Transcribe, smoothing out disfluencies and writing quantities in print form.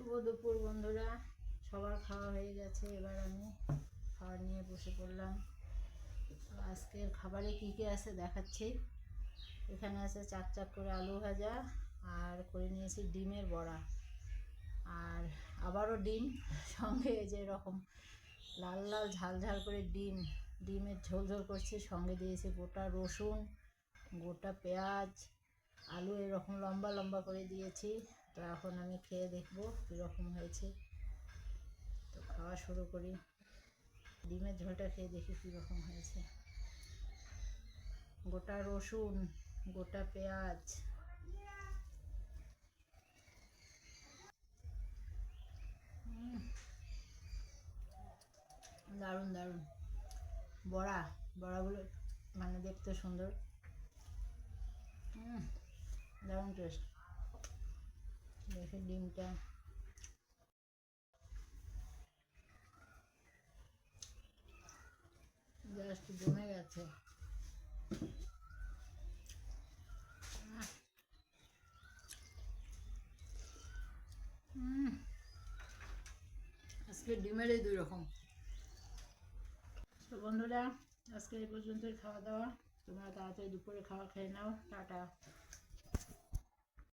শুভ দুপুর বন্ধুরা, সবার খাওয়া হয়ে গেছে। এবার আমি খাবার নিয়ে বসে পড়লাম। আজকের খাবারে কী কী আছে দেখাচ্ছি। এখানে আছে চাক চাক করে আলু ভাজা, আর করে নিয়েছি ডিমের বড়া, আর আবারও ডিম, সঙ্গে যে এরকম লাল লাল ঝাল ঝাল করে ডিমের ঝোল ঝোল করছি। সঙ্গে দিয়েছি গোটা রসুন, গোটা পেঁয়াজ, আলু এরকম লম্বা লম্বা করে দিয়েছি। তো এখন আমি খেয়ে দেখবো কীরকম হয়েছে। তো খাওয়া শুরু করি। ডিমের ঝোলটা খেয়ে দেখি কীরকম হয়েছে। গোটা রসুন, গোটা পেঁয়াজ, দারুণ দারুণ। বড়াগুলো মানে দেখতে সুন্দর, দারুণ টেস্ট। দেখি ডিমটা, জাস্ট জমে গেছে। আজকে ডিমেরই দুই রকম। তো বন্ধুরা, আজকে এই পর্যন্তই খাওয়া দাওয়া। তোমরা তাড়াতাড়ি দুপুরে খাওয়া খেয়ে নাও। টাটা।